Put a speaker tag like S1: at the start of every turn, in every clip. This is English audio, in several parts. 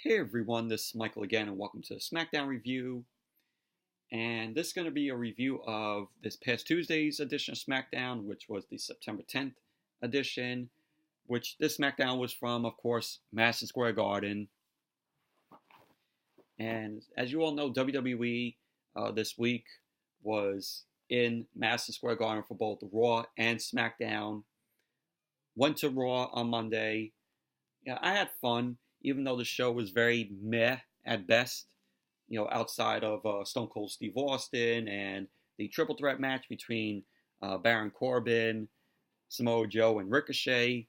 S1: Hey everyone, this is Michael again, and welcome to the Smackdown review. And this is going to be a review of this past Tuesday's edition of Smackdown, which was the September 10th edition, which this Smackdown was from, of course, Madison Square Garden. And as you all know, WWE this week was in Madison Square Garden for both Raw and SmackDown. Went to Raw on Monday. Yeah, I had fun, even though the show was very meh at best, outside of Stone Cold Steve Austin and the triple threat match between Baron Corbin, Samoa Joe, and Ricochet.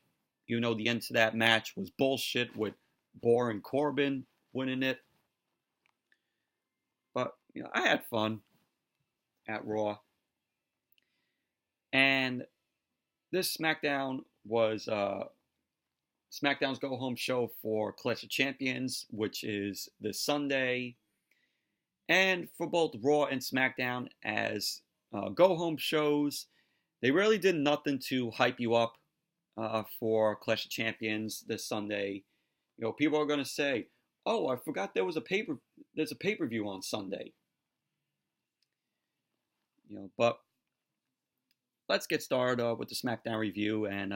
S1: The end to that match was bullshit with boring Corbin winning it. But, I had fun at Raw. And this SmackDown was SmackDown's go-home show for Clash of Champions, which is this Sunday. And for both Raw and SmackDown as go-home shows, they really did nothing to hype you up for Clash of Champions this Sunday. People are going to say, "Oh, I forgot there's a pay-per-view on Sunday." But let's get started with the SmackDown review. And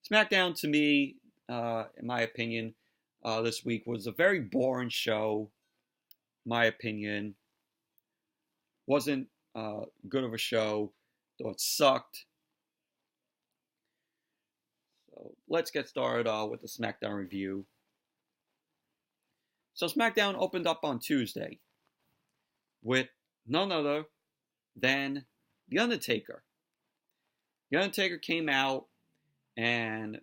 S1: SmackDown, to me, in my opinion, this week was a very boring show. My opinion, wasn't good of a show. Though it sucked. So let's get started with the SmackDown review. So SmackDown opened up on Tuesday with none other than The Undertaker. The Undertaker came out and it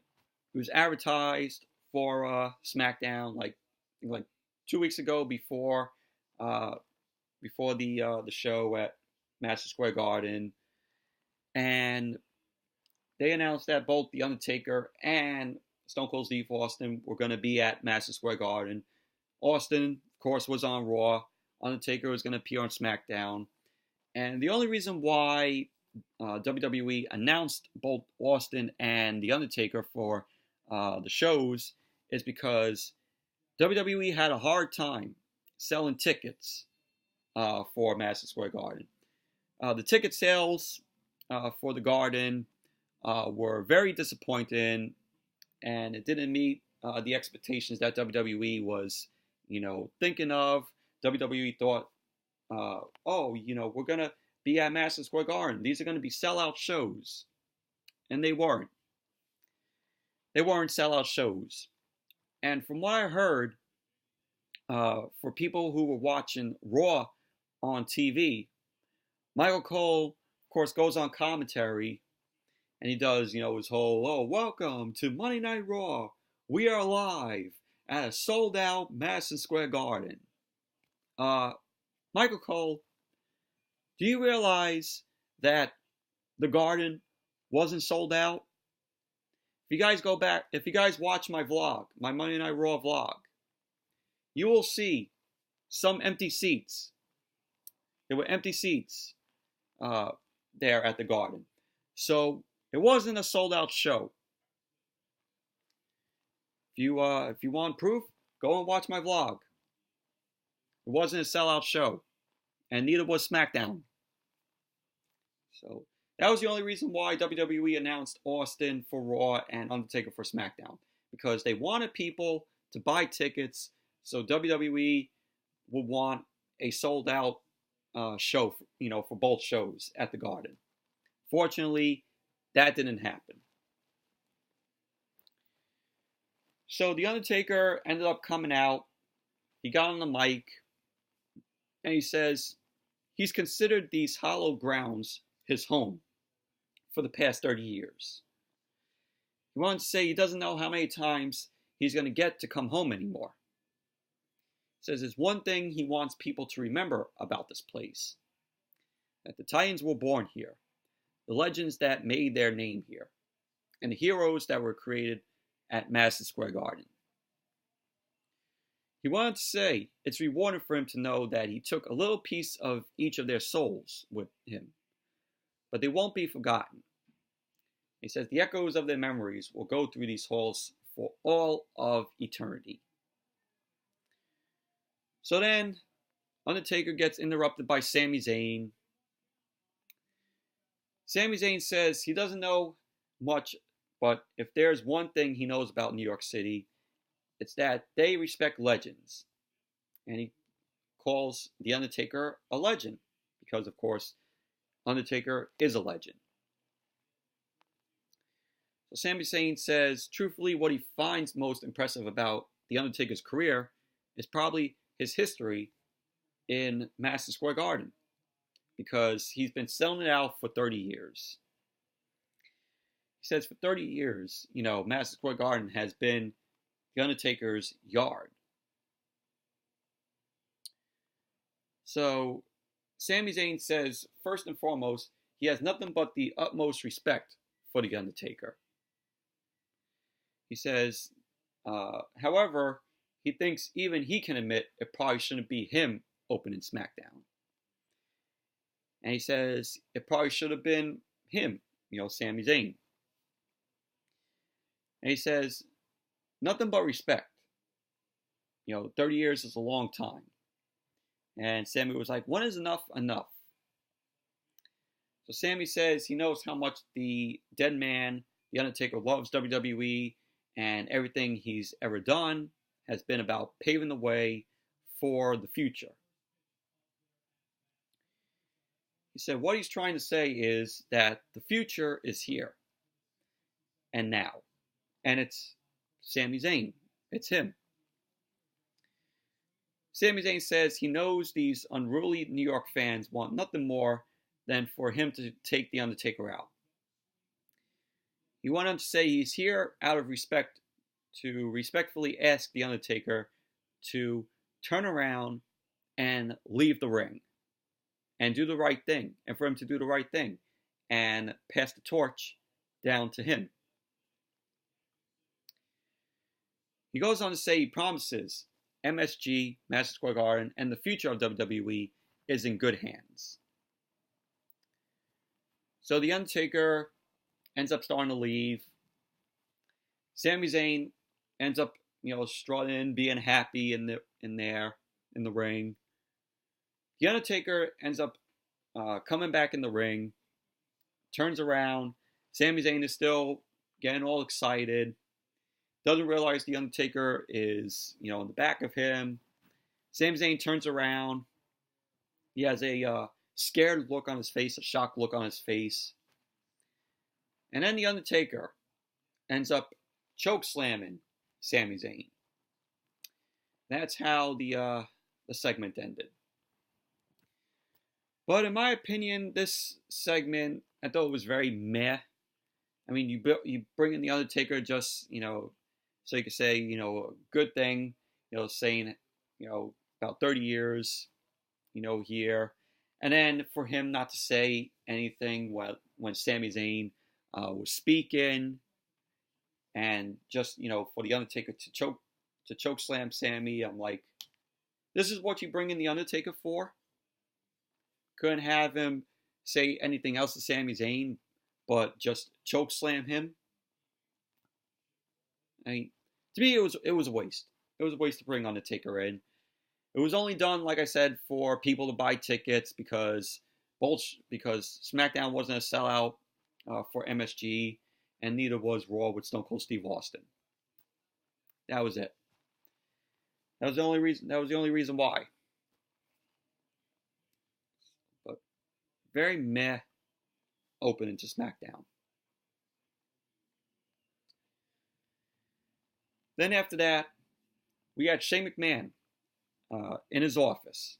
S1: was advertised for SmackDown like 2 weeks ago before the show at Madison Square Garden, and they announced that both The Undertaker and Stone Cold Steve Austin were going to be at Madison Square Garden. Austin, of course, was on Raw. Undertaker was going to appear on SmackDown, and the only reason why WWE announced both Austin and The Undertaker for the shows is because WWE had a hard time selling tickets for Madison Square Garden. The ticket sales for the Garden were very disappointing, and it didn't meet the expectations that WWE was, thinking of. WWE thought, we're going to be at Madison Square Garden. These are going to be sellout shows. And they weren't. They weren't sellout shows. And from what I heard, for people who were watching Raw on TV, Michael Cole, of course, goes on commentary, and he does, his whole, welcome to Monday Night Raw. We are live at a sold-out Madison Square Garden. Michael Cole, do you realize that the Garden wasn't sold out? If you guys watch my vlog, my Monday Night Raw vlog, you will see some empty seats. There were empty seats there at the Garden. So it wasn't a sold out show. If you want proof, go and watch my vlog. It wasn't a sellout show. And neither was SmackDown. So that was the only reason why WWE announced Austin for Raw and Undertaker for SmackDown. Because they wanted people to buy tickets, so WWE would want a sold out show, for both shows at the Garden. Fortunately, that didn't happen. So The Undertaker ended up coming out. He got on the mic, and he says he's considered these hollow grounds his home for the past 30 years. He wanted to say he doesn't know how many times he's going to get to come home anymore. He says there's one thing he wants people to remember about this place. That the Titans were born here. The legends that made their name here. And the heroes that were created at Madison Square Garden. He wanted to say it's rewarding for him to know that he took a little piece of each of their souls with him. But they won't be forgotten. He says the echoes of their memories will go through these halls for all of eternity. So then Undertaker gets interrupted by Sami Zayn. Sami Zayn says he doesn't know much, but if there's one thing he knows about New York City, it's that they respect legends. And he calls The Undertaker a legend because, of course, Undertaker is a legend. So Sami Zayn says, truthfully, what he finds most impressive about The Undertaker's career is probably his history in Madison Square Garden, because he's been selling it out for 30 years. He says for 30 years, Madison Square Garden has been The Undertaker's yard. So Sami Zayn says, first and foremost, he has nothing but the utmost respect for The Undertaker. He says, however, he thinks even he can admit it probably shouldn't be him opening SmackDown. And he says it probably should have been him, Sami Zayn. And he says, nothing but respect. 30 years is a long time. And Sami was like, when is enough enough? So Sami says he knows how much the dead man, The Undertaker, loves WWE, and everything he's ever done has been about paving the way for the future. He said what he's trying to say is that the future is here and now. And it's Sami Zayn. It's him. Sami Zayn says he knows these unruly New York fans want nothing more than for him to take The Undertaker out. He went on to say he's here out of respect to respectfully ask The Undertaker to turn around and leave the ring and do the right thing, and for him to do the right thing and pass the torch down to him. He goes on to say he promises MSG, Madison Square Garden, and the future of WWE is in good hands. So The Undertaker ends up starting to leave. Sami Zayn ends up, strutting, being happy in the ring. The Undertaker ends up coming back in the ring, turns around. Sami Zayn is still getting all excited. Doesn't realize The Undertaker is, in the back of him. Sami Zayn turns around. He has a scared look on his face, a shocked look on his face. And then The Undertaker ends up chokeslamming Sami Zayn. That's how the segment ended. But in my opinion, this segment, I thought it was very meh. I mean, you bring in The Undertaker just, so you could say, a good thing, saying, about 30 years, here. And then for him not to say anything when Sami Zayn was speaking, and just, for The Undertaker to choke slam Sami, I'm like, this is what you bring in The Undertaker for? Couldn't have him say anything else to Sami Zayn, but just choke slam him? I mean, to me, it was a waste. It was a waste to bring Undertaker in. It was only done, like I said, for people to buy tickets because SmackDown wasn't a sellout for MSG, and neither was Raw with Stone Cold Steve Austin. That was it. That was the only reason. That was the only reason why. But very meh opening to SmackDown. Then after that, we had Shane McMahon in his office.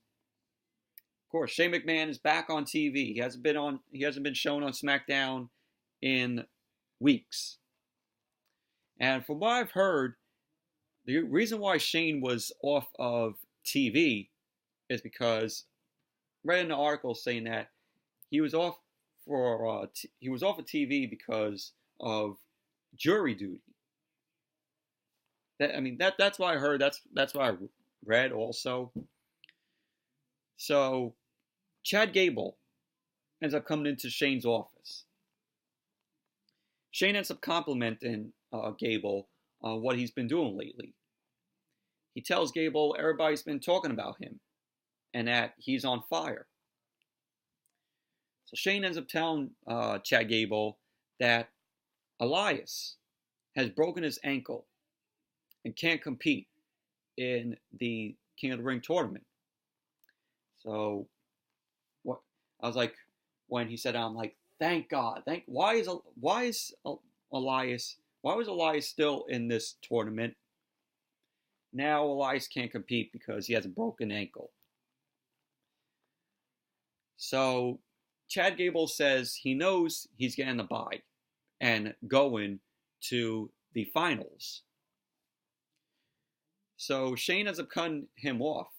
S1: Of course, Shane McMahon is back on TV. He hasn't been shown on SmackDown in weeks. And from what I've heard, the reason why Shane was off of TV is because I read an article saying that he was off of TV because of jury duty. That's what I heard. That's what I read also. So Chad Gable ends up coming into Shane's office. Shane ends up complimenting Gable on what he's been doing lately. he tells Gable everybody's been talking about him and that he's on fire. So Shane ends up telling Chad Gable that Elias has broken his ankle and can't compete in the King of the Ring tournament. So what I was like, when he said, I'm like, thank God. Why was Elias still in this tournament? Now Elias can't compete because he has a broken ankle. So Chad Gable says he knows he's getting the bye and going to the finals. So Shane ends up cutting him off.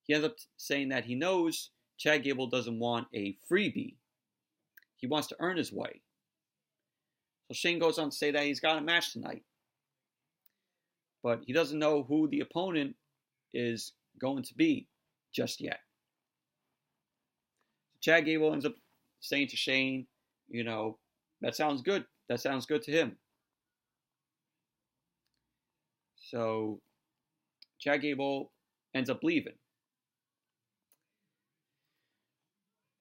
S1: He ends up saying that he knows Chad Gable doesn't want a freebie. He wants to earn his way. So Shane goes on to say that he's got a match tonight. But he doesn't know who the opponent is going to be just yet. Chad Gable ends up saying to Shane, that sounds good. That sounds good to him. So Chad Gable ends up leaving.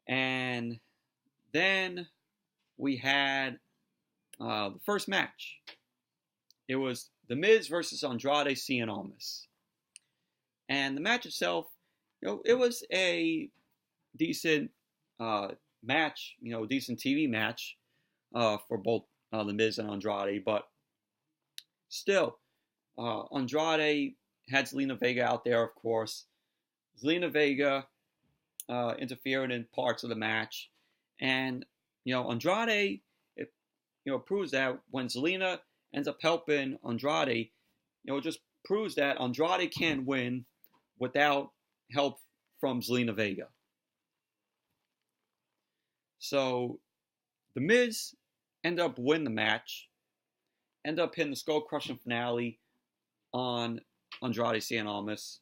S1: And then we had the first match. It was The Miz versus Andrade, Cien, Almas. And the match itself, it was a decent match, decent TV match for both The Miz and Andrade. But still, Andrade had Zelina Vega out there, of course. Zelina Vega interfering in parts of the match. And, Andrade, it proves that when Zelina ends up helping Andrade, it just proves that Andrade can win without help from Zelina Vega. So, The Miz ended up winning the match, ended up hitting the skull-crushing finale on Andrade, Cien, Almas.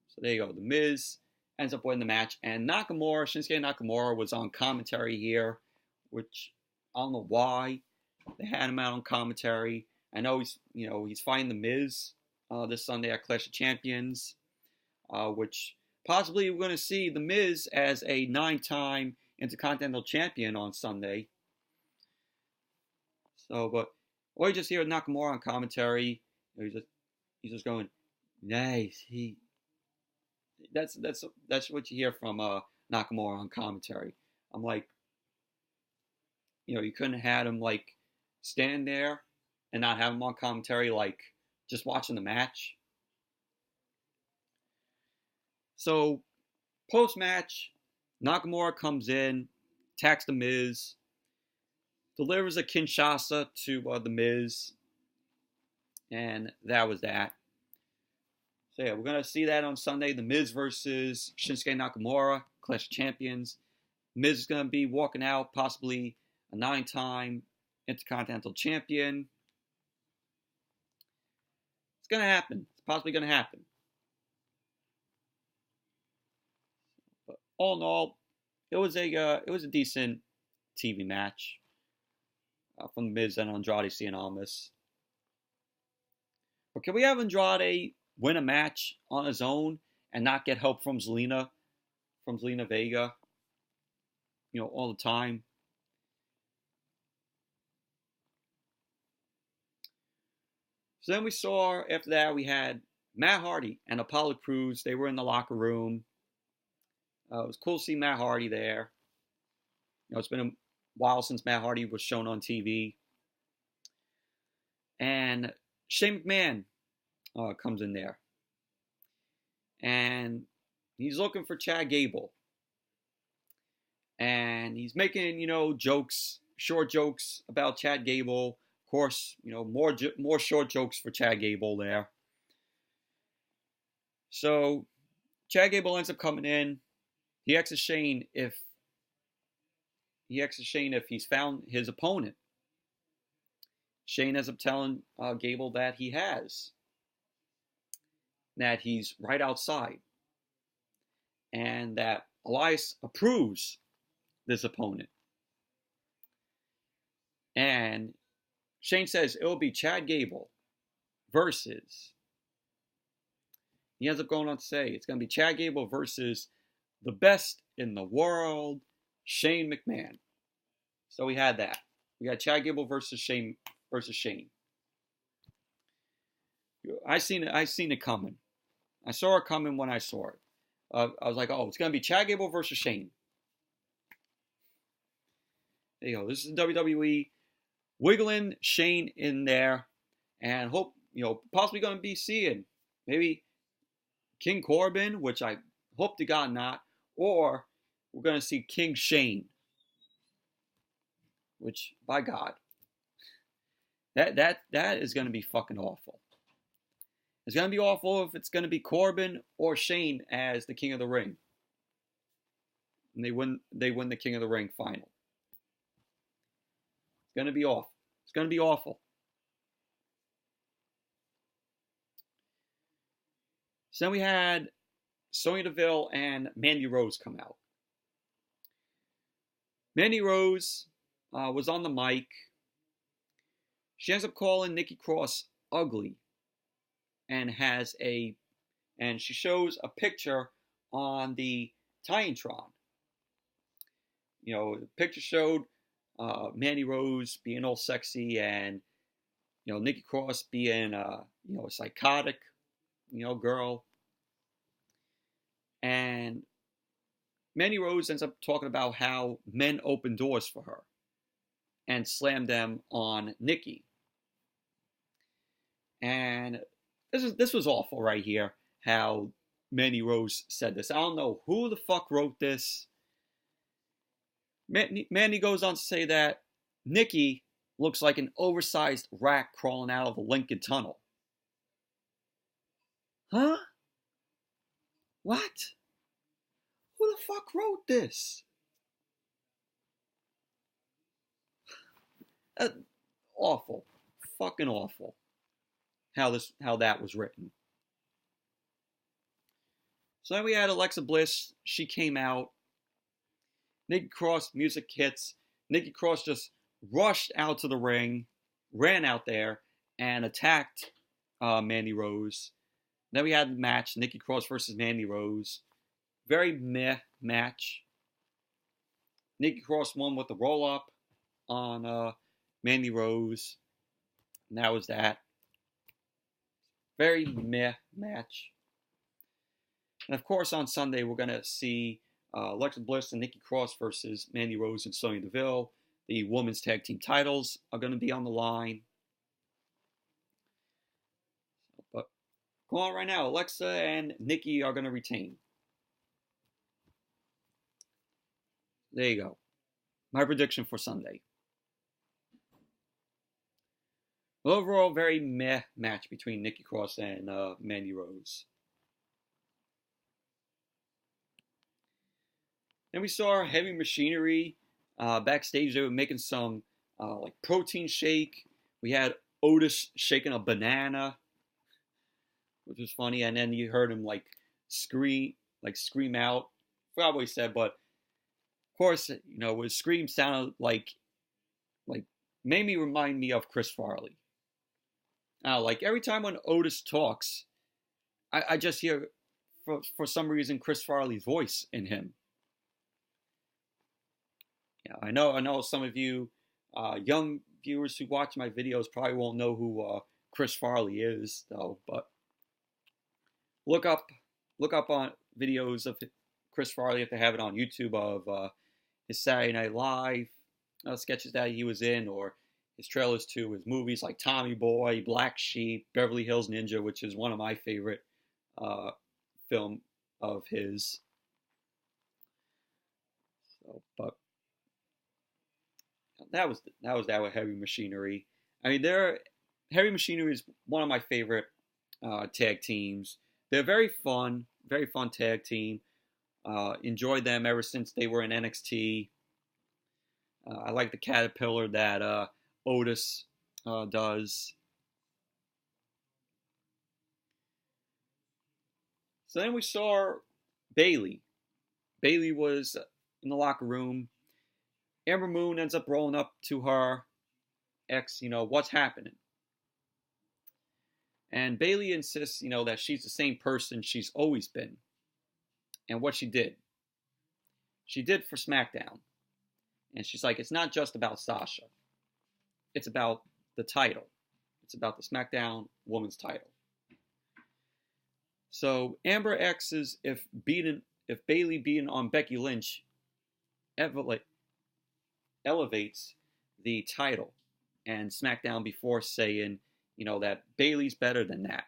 S1: So there you go. The Miz ends up winning the match. And Shinsuke Nakamura was on commentary here, which I don't know why they had him out on commentary. I know he's fighting The Miz this Sunday at Clash of Champions, which possibly we're going to see The Miz as a 9-time Intercontinental Champion on Sunday. So, but or you just hear Nakamura on commentary. He's just going, nice. That's what you hear from Nakamura on commentary. I'm like, you couldn't have had him like stand there and not have him on commentary, like just watching the match. So post match, Nakamura comes in, attacks The Miz, delivers a Kinshasa to The Miz, and that was that. So yeah, we're going to see that on Sunday. The Miz versus Shinsuke Nakamura, Clash of Champions. Miz is going to be walking out, possibly a 9-time Intercontinental Champion. It's going to happen. It's possibly going to happen. But all in all, it was a decent TV match from The Miz and Andrade, Cien, Almas. But can we have Andrade win a match on his own and not get help from Zelina Vega, all the time? So then we saw, after that, we had Matt Hardy and Apollo Crews. They were in the locker room. It was cool to see Matt Hardy there. It's been a while since Matt Hardy was shown on TV. And Shane McMahon comes in there. And he's looking for Chad Gable. And he's making, jokes, short jokes about Chad Gable. Of course, more short jokes for Chad Gable there. So Chad Gable ends up coming in. He asks Shane if he's found his opponent. Shane ends up telling Gable that he has. That he's right outside. And that Elias approves this opponent. And Shane says it will be Chad Gable versus he ends up going on to say it's going to be Chad Gable versus the best in the world, Shane McMahon. So we had that. We got Chad Gable versus Shane. I seen it coming. I saw it coming when I saw it. I was like, oh, it's going to be Chad Gable versus Shane. There you go. This is WWE wiggling Shane in there, and hope, possibly going to be seeing maybe King Corbin, which I hope to God not, or we're going to see King Shane, which, by God, that is going to be fucking awful. It's going to be awful if it's going to be Corbin or Shane as the King of the Ring, and they win the King of the Ring final. It's going to be awful. It's going to be awful. So then we had Sonya Deville and Mandy Rose come out. Mandy Rose was on the mic. She ends up calling Nikki Cross ugly, and she shows a picture on the Titantron. The picture showed Mandy Rose being all sexy, and Nikki Cross being a psychotic girl. And Mandy Rose ends up talking about how men open doors for her and slam them on Nikki. And this was awful right here, how Mandy Rose said this. I don't know who the fuck wrote this. Mandy goes on to say that Nikki looks like an oversized rat crawling out of a Lincoln Tunnel. Huh? What? Who the fuck wrote this? Awful. Fucking awful. How that was written. So then we had Alexa Bliss. She came out. Nikki Cross, music hits. Nikki Cross just rushed out to the ring, ran out there, and attacked Mandy Rose. Then we had the match, Nikki Cross versus Mandy Rose. Very meh match. Nikki Cross won with the roll-up on Mandy Rose. And that was that. Very meh match. And of course, on Sunday, we're going to see Alexa Bliss and Nikki Cross versus Mandy Rose and Sonya Deville. The women's tag team titles are going to be on the line. But go on right now. Alexa and Nikki are going to retain. There you go. My prediction for Sunday. Overall, very meh match between Nikki Cross and Mandy Rose. Then we saw Heavy Machinery backstage. They were making some protein shake. We had Otis shaking a banana, which was funny. And then you heard him scream out. I forgot what he said, but of course, his scream sounded like made me remind me of Chris Farley. Every time when Otis talks, I just hear for some reason Chris Farley's voice in him. Yeah, I know some of you young viewers who watch my videos probably won't know who Chris Farley is, though. But look up on videos of Chris Farley if they have it on YouTube of his Saturday Night Live sketches that he was in, or his trailers to his movies like Tommy Boy, Black Sheep, Beverly Hills Ninja, which is one of my favorite film of his. So, but that was that with Heavy Machinery. I mean, Heavy Machinery is one of my favorite tag teams. They're very fun tag team. Enjoyed them ever since they were in NXT. I like the caterpillar that Otis does. So then we saw Bayley. Bayley was in the locker room. Ember Moon ends up rolling up to her ex, what's happening? And Bayley insists, that she's the same person she's always been. And what she did for SmackDown. And she's like, it's not just about Sasha. It's about the title. It's about the SmackDown Women's title. So Amber asks if Bayley beating on Becky Lynch elevates the title, and SmackDown before saying, that Bayley's better than that,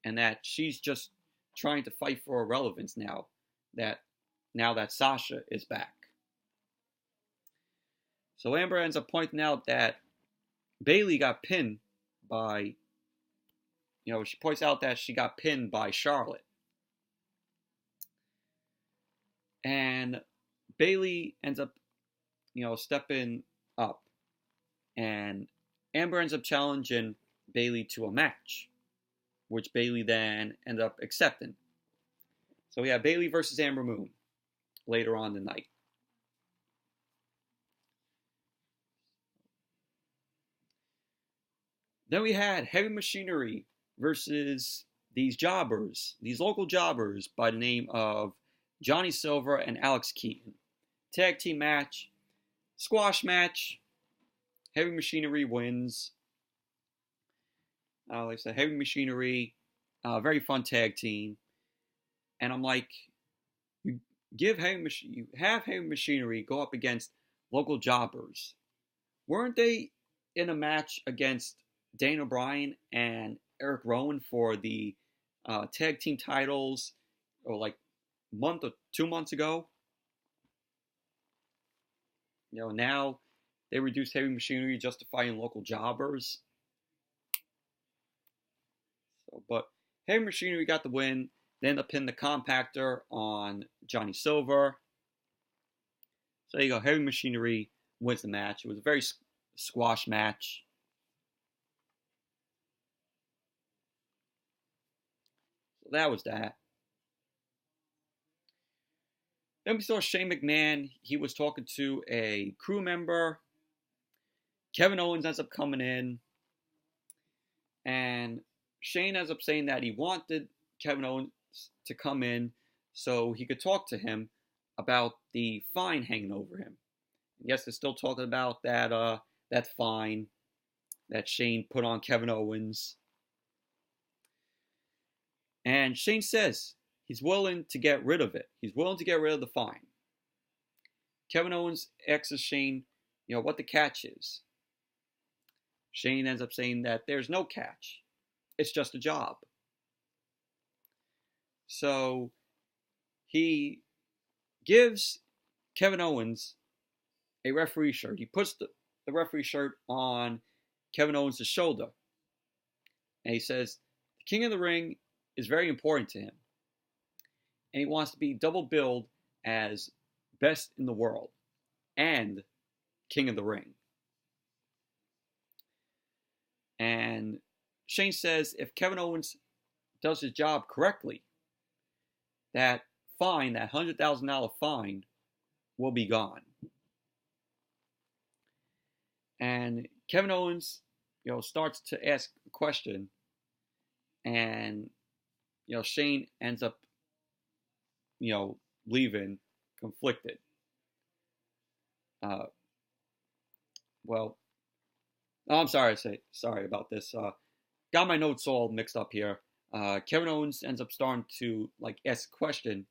S1: and that she's just trying to fight for her relevance now that Sasha is back. So Amber ends up pointing out that Bayley got pinned by, she points out that she got pinned by Charlotte. And Bayley ends up, stepping up. And Amber ends up challenging Bayley to a match, which Bayley then ended up accepting. So we have Bayley versus Amber Moon later on tonight. Then we had Heavy Machinery versus these local jobbers by the name of Johnny Silver and Alex Keaton. Tag team match, squash match. Heavy Machinery wins. Like I said, Heavy Machinery, very fun tag team. And I'm like, you have Heavy Machinery go up against local jobbers. Weren't they in a match against Dana Bryan and Eric Rowan for the tag team titles, or like a month or 2 months ago? Now they reduced Heavy Machinery just to fighting local jobbers. But Heavy Machinery got the win. They end up pinning the compactor on Johnny Silver. So there you go. Heavy Machinery wins the match. It was a very squash match. So that was that. Then we saw Shane McMahon. He was talking to a crew member. Kevin Owens ends up coming in. And Shane ends up saying that he wanted Kevin Owens to come in so he could talk to him about the fine hanging over him. Yes, they're still talking about that fine that Shane put on Kevin Owens. And Shane says he's willing to get rid of it. He's willing to get rid of the fine. Kevin Owens asks Shane, what the catch is. Shane ends up saying that there's no catch. It's just a job. So he gives Kevin Owens a referee shirt. He puts the referee shirt on Kevin Owens' shoulder. And he says, the King of the Ring is very important to him. And he wants to be double billed as best in the world and King of the Ring. And Shane says if Kevin Owens does his job correctly, that fine, that $100,000 fine, will be gone. And Kevin Owens, starts to ask a question, and Shane ends up, leaving conflicted. I'm sorry about this. Got my notes all mixed up here. Kevin Owens ends up starting to ask a question,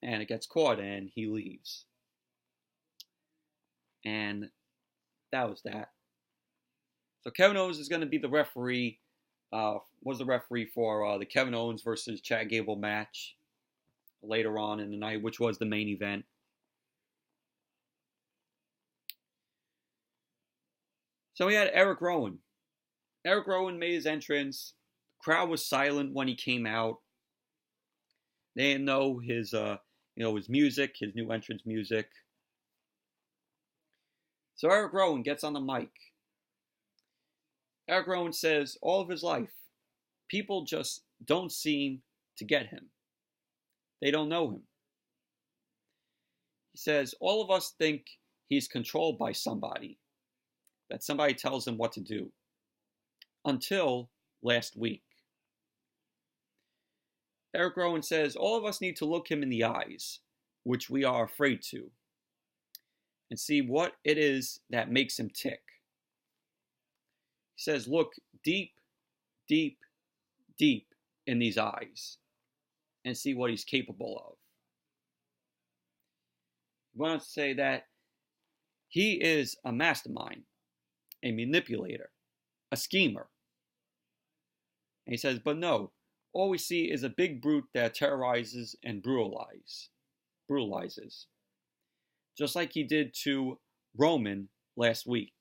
S1: and it gets caught, and he leaves. And that was that. So Kevin Owens is going to be the referee. Was the referee for the Kevin Owens versus Chad Gable match later on in the night, which was the main event. So we had Eric Rowan. Eric Rowan made his entrance. The crowd was silent when he came out. They didn't know his, his music, his new entrance music. So Eric Rowan gets on the mic. Eric Rowan says all of his life, people just don't seem to get him. They don't know him. He says all of us think he's controlled by somebody, that somebody tells him what to do, until last week. Eric Rowan says, all of us need to look him in the eyes, which we are afraid to, and see what it is that makes him tick. He says, look deep, deep, deep in these eyes and see what he's capable of. He wants to say that he is a mastermind, a manipulator, a schemer. And he says, but no, all we see is a big brute that terrorizes and brutalizes. Just like he did to Roman last week.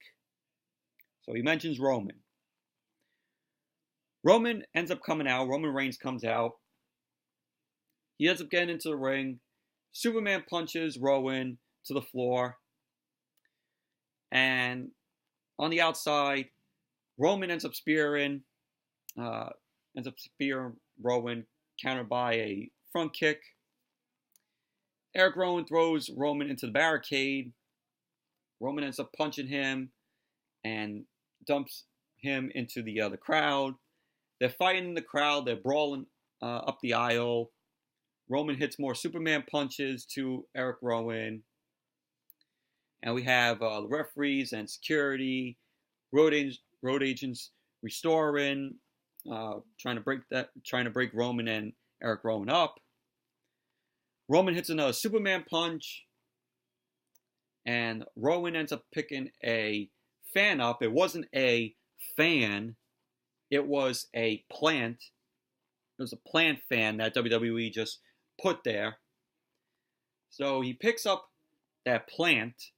S1: So he mentions Roman. Roman ends up coming out. Roman Reigns comes out. He ends up getting into the ring. Superman punches Rowan to the floor. And on the outside, Roman ends up spearing Rowan, countered by a front kick. Eric Rowan throws Roman into the barricade. Roman ends up punching him and dumps him into the crowd. They're fighting in the crowd. They're brawling up the aisle. Roman hits more Superman punches to Eric Rowan. And we have the referees and security, road agents restoring, trying to break Roman and Eric Rowan up. Roman hits another Superman punch, and Rowan ends up picking a fan up. It wasn't a fan, it was a plant. It was a plant fan that WWE just put there. So he picks up that plant,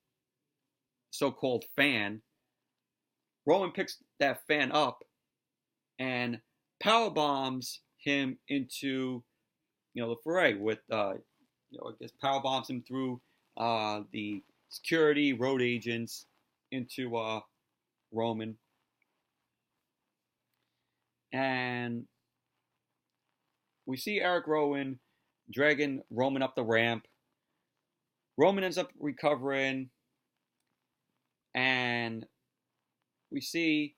S1: so-called fan. Rowan picks that fan up and power bombs him into, the fray with, I guess power bombs him through the security, road agents into Roman. And we see Eric Rowan dragging Roman up the ramp. Roman ends up recovering. And we see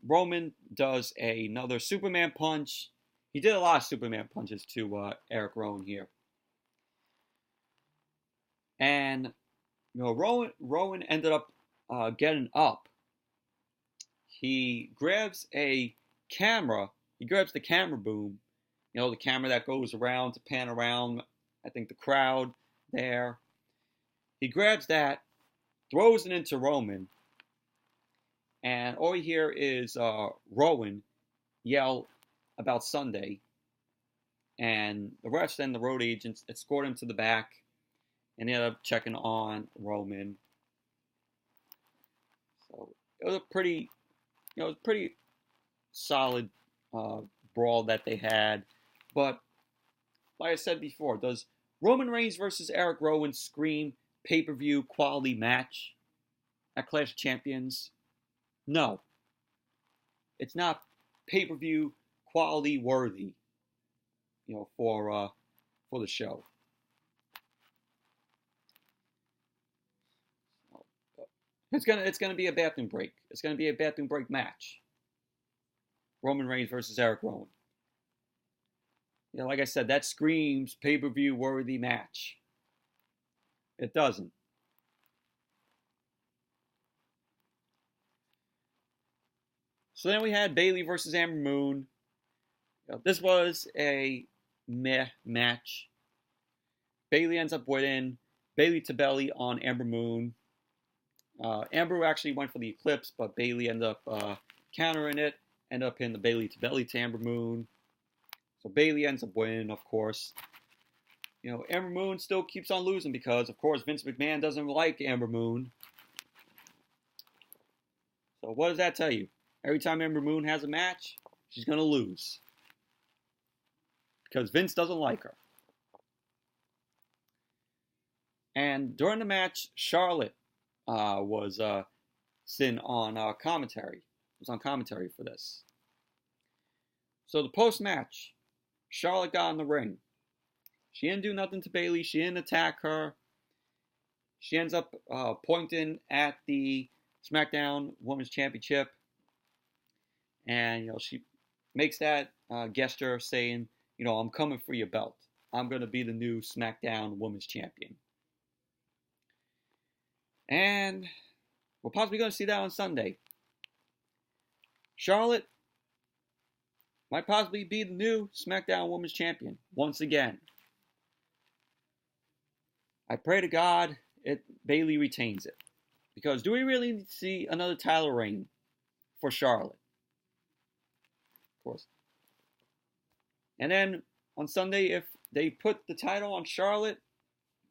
S1: Roman does another Superman punch. He did a lot of Superman punches to Eric Rowan here. And Rowan ended up getting up. He grabs a camera. He grabs the camera boom. The camera that goes around to pan around, I think, the crowd there. He grabs that, throws it into Roman. And all you hear is Rowan yell about Sunday. And the refs and the road agents escort him to the back. And they end up checking on Roman. So it was a pretty solid brawl that they had. But like I said before, does Roman Reigns versus Eric Rowan scream pay-per-view quality match at Clash of Champions? No. It's not pay-per-view quality worthy, for the show. It's gonna be a bathroom break. It's gonna be a bathroom break match. Roman Reigns versus Eric Rowan. Like I said, that screams pay-per-view worthy match. It doesn't. So then we had Bayley versus Ember Moon. This was a meh match. Bayley ends up winning. Bayley to belly on Ember Moon. Ember actually went for the Eclipse, but Bayley ended up countering it. Ended up hitting the Bayley to belly to Ember Moon. So Bayley ends up winning, of course. Ember Moon still keeps on losing because, of course, Vince McMahon doesn't like Ember Moon. So what does that tell you? Every time Ember Moon has a match, she's going to lose. Because Vince doesn't like her. And during the match, Charlotte was sitting on commentary. Was on commentary for this. So the post-match, Charlotte got in the ring. She didn't do nothing to Bayley. She didn't attack her. She ends up pointing at the SmackDown Women's Championship. And, she makes that gesture saying, I'm coming for your belt. I'm going to be the new SmackDown Women's Champion. And we're possibly going to see that on Sunday. Charlotte might possibly be the new SmackDown Women's Champion once again. I pray to God Bayley retains it. Because do we really need to see another title reign for Charlotte? Of course. And then on Sunday, if they put the title on Charlotte,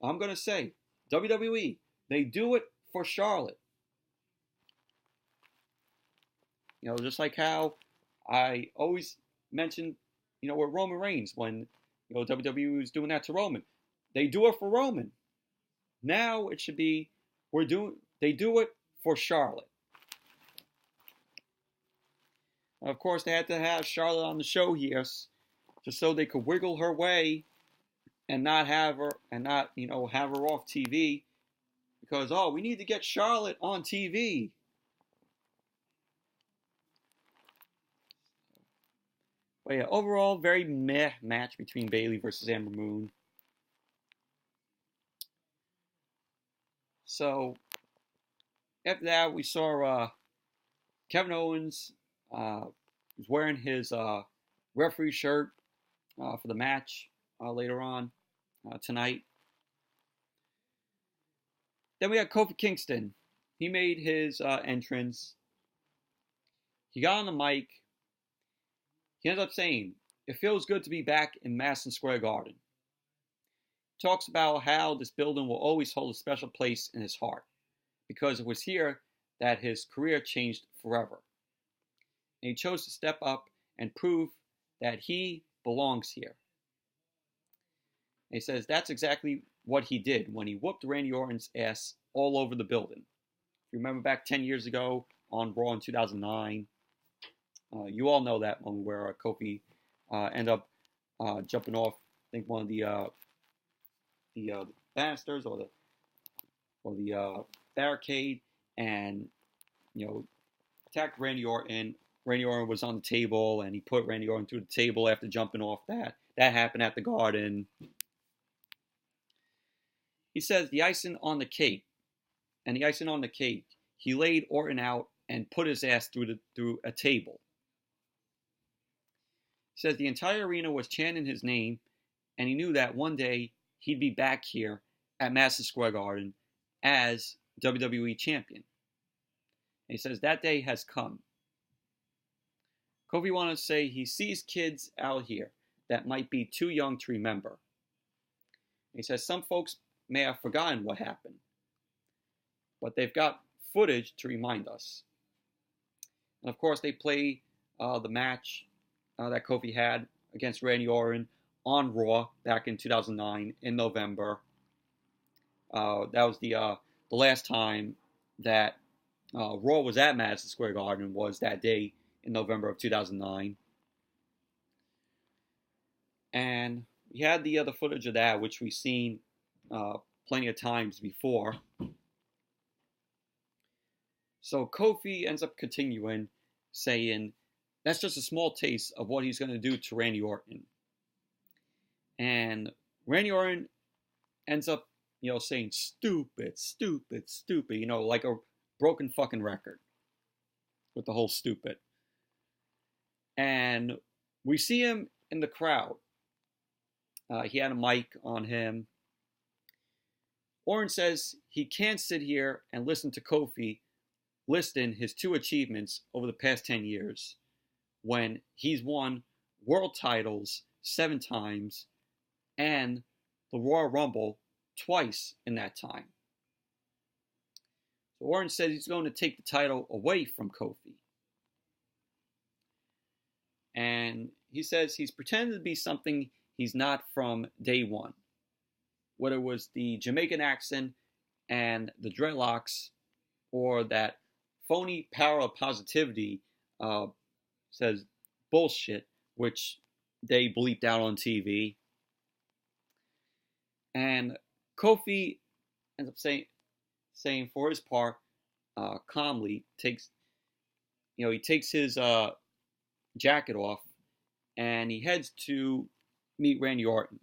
S1: I'm going to say, WWE, they do it for Charlotte. Just like how I always mention, with Roman Reigns, when, WWE was doing that to Roman. They do it for Roman. Now it should be, they do it for Charlotte. Of course, they had to have Charlotte on the show here, just so they could wiggle her way and not have her, have her off TV. Because, we need to get Charlotte on TV. But yeah, overall, very meh match between Bayley versus Ember Moon. So, after that, we saw Kevin Owens was wearing his referee shirt for the match later on tonight. Then we had Kofi Kingston. He made his entrance. He got on the mic. He ends up saying, "It feels good to be back in Madison Square Garden." He talks about how this building will always hold a special place in his heart, because it was here that his career changed forever. And he chose to step up and prove that he belongs here. And he says that's exactly what he did when he whooped Randy Orton's ass all over the building. If you remember back 10 years ago on Raw in 2009, you all know that one where Kofi ended up jumping off, I think, one of the banisters or the barricade, and attacked Randy Orton. Randy Orton was on the table, and he put Randy Orton through the table after jumping off that. That happened at the Garden. He says the icing on the cake, he laid Orton out and put his ass through a table. He says the entire arena was chanting his name, and he knew that one day he'd be back here at Madison Square Garden as WWE Champion. And he says that day has come. Kofi wanted to say he sees kids out here that might be too young to remember. And he says some folks may have forgotten what happened, but they've got footage to remind us. And of course, they play the match that Kofi had against Randy Orton on Raw back in 2009 in November. That was the last time that Raw was at Madison Square Garden, was that day in November of 2009. And we had the other footage of that, which we've seen plenty of times before. So Kofi ends up continuing, saying that's just a small taste of what he's going to do to Randy Orton. And Randy Orton ends up, saying stupid, stupid, stupid, like a broken fucking record with the whole stupid. And we see him in the crowd. He had a mic on him. Orton says he can't sit here and listen to Kofi listing his 2 achievements over the past 10 years when he's won world titles 7 times and the Royal Rumble twice in that time. So Orton says he's going to take the title away from Kofi. And he says he's pretending to be something he's not from day one. Whether it was the Jamaican accent and the dreadlocks or that phony power of positivity says bullshit, which they bleeped out on TV. And Kofi ends up saying for his part, calmly he takes his jacket off, and he heads to meet Randy Orton.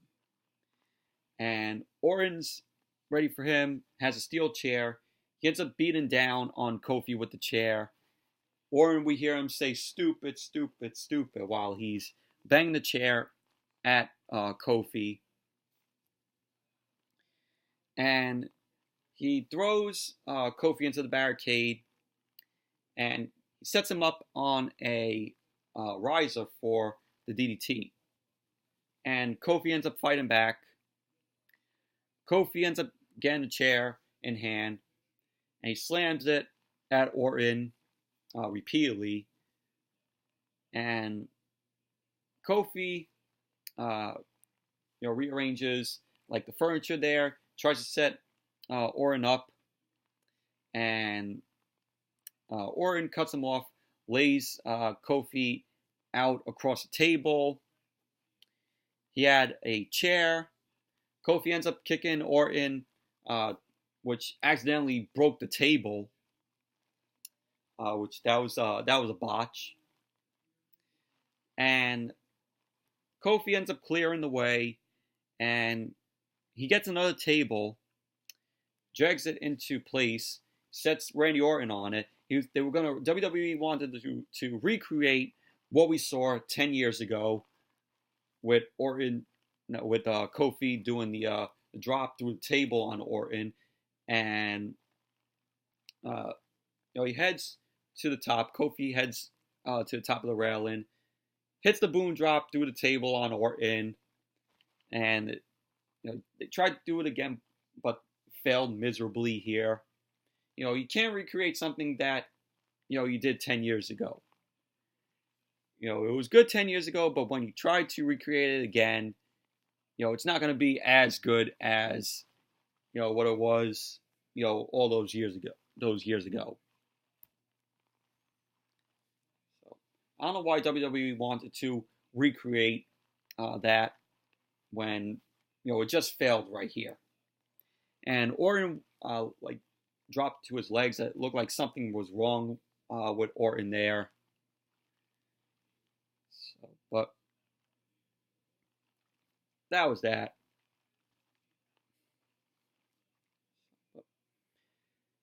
S1: And Orton's ready for him, has a steel chair. He ends up beating down on Kofi with the chair. Orton, we hear him say, "Stupid, stupid, stupid," while he's banging the chair at Kofi. And he throws Kofi into the barricade, and he sets him up on a riser for the DDT. And Kofi ends up fighting back. Kofi ends up getting a chair in hand, and he slams it at Orton repeatedly. And Kofi, rearranges like the furniture there, tries to set Orton up, and Orton cuts him off, lays Kofi out across the table. He had a chair. Kofi ends up kicking Orton, which accidentally broke the table, which that was a botch. And Kofi ends up clearing the way, and he gets another table, drags it into place, sets Randy Orton on it. WWE wanted to recreate what we saw 10 years ago with Orton, with Kofi doing the drop through the table on Orton, and he heads to the top. Kofi heads to the top of the railing, hits the boom drop through the table on Orton, and they tried to do it again, but failed miserably here. You can't recreate something that you did 10 years ago. It was good 10 years ago, but when you try to recreate it again, it's not going to be as good as what it was all those years ago. So I don't know why WWE wanted to recreate that when it just failed right here. And Orton dropped to his legs. It looked like something was wrong with Orton there. So, but that was that.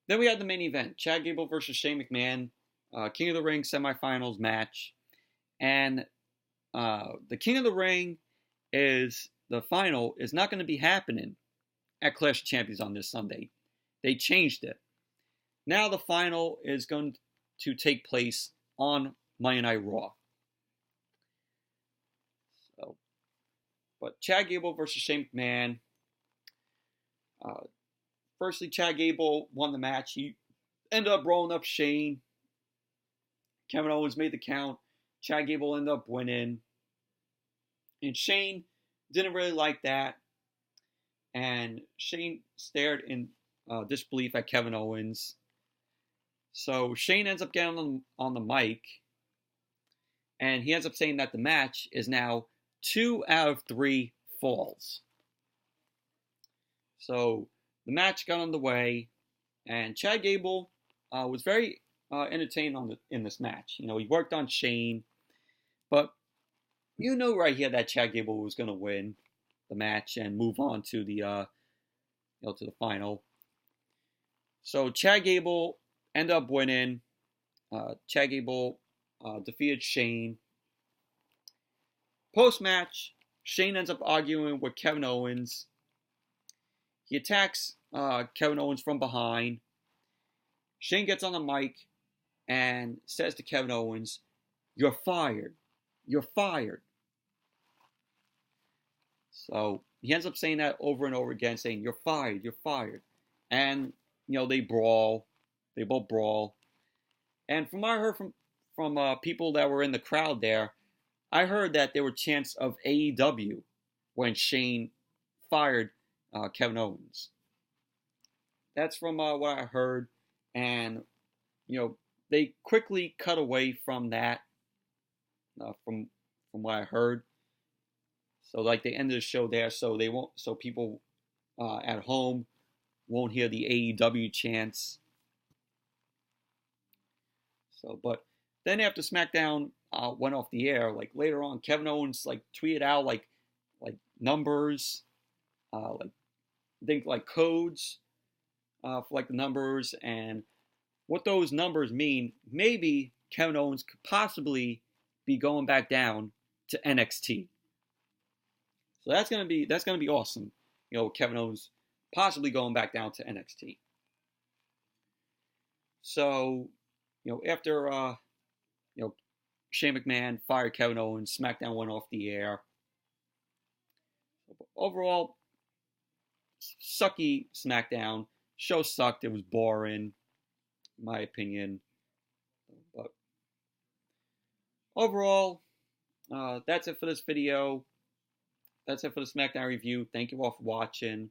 S1: Then we had the main event: Chad Gable versus Shane McMahon, King of the Ring semifinals match. And the King of the Ring the final is not going to be happening at Clash of Champions on this Sunday. They changed it. Now the final is going to take place on Monday Night Raw. So, but Chad Gable versus Shane McMahon. Firstly, Chad Gable won the match. He ended up rolling up Shane. Kevin Owens made the count. Chad Gable ended up winning. And Shane didn't really like that. And Shane stared in disbelief at Kevin Owens. So Shane ends up getting on the mic. And he ends up saying that the match is now 2 out of 3 falls. So the match got underway. And Chad Gable was very entertained in this match. He worked on Shane. But right here that Chad Gable was going to win the match and move on to the to the final. So Chad Gable ended up winning. Chad Gable defeated Shane. Post-match, Shane ends up arguing with Kevin Owens. He attacks Kevin Owens from behind. Shane gets on the mic and says to Kevin Owens, "You're fired. You're fired." So he ends up saying that over and over again, saying, "You're fired. You're fired." And they brawl. They both brawl. And from what I heard from people that were in the crowd there, I heard that there were chants of AEW when Shane fired Kevin Owens. That's from what I heard. And, they quickly cut away from that, from what I heard. So, they ended the show there, so people at home won't hear the AEW chants. So, but then after SmackDown went off the air, like later on, Kevin Owens like tweeted out like numbers, like I think like codes for like the numbers and what those numbers mean. Maybe Kevin Owens could possibly be going back down to NXT. So that's gonna be awesome. You know, Kevin Owens possibly going back down to NXT. So, you know, after you know, Shane McMahon fired Kevin Owens, SmackDown went off the air. Overall, sucky SmackDown. Show sucked. It was boring, in my opinion. But overall, that's it for this video. That's it for the SmackDown review. Thank you all for watching.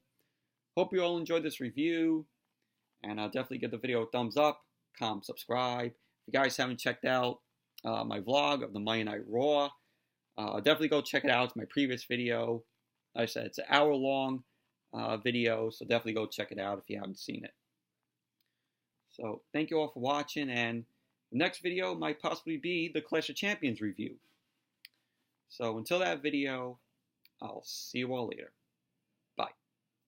S1: Hope you all enjoyed this review. And definitely give the video a thumbs up, comment, subscribe. If you guys haven't checked out my vlog of the Monday Night Raw, definitely go check it out. It's my previous video. Like I said, it's an hour-long video, so definitely go check it out if you haven't seen it. So thank you all for watching, and the next video might possibly be the Clash of Champions review. So until that video, I'll see you all later.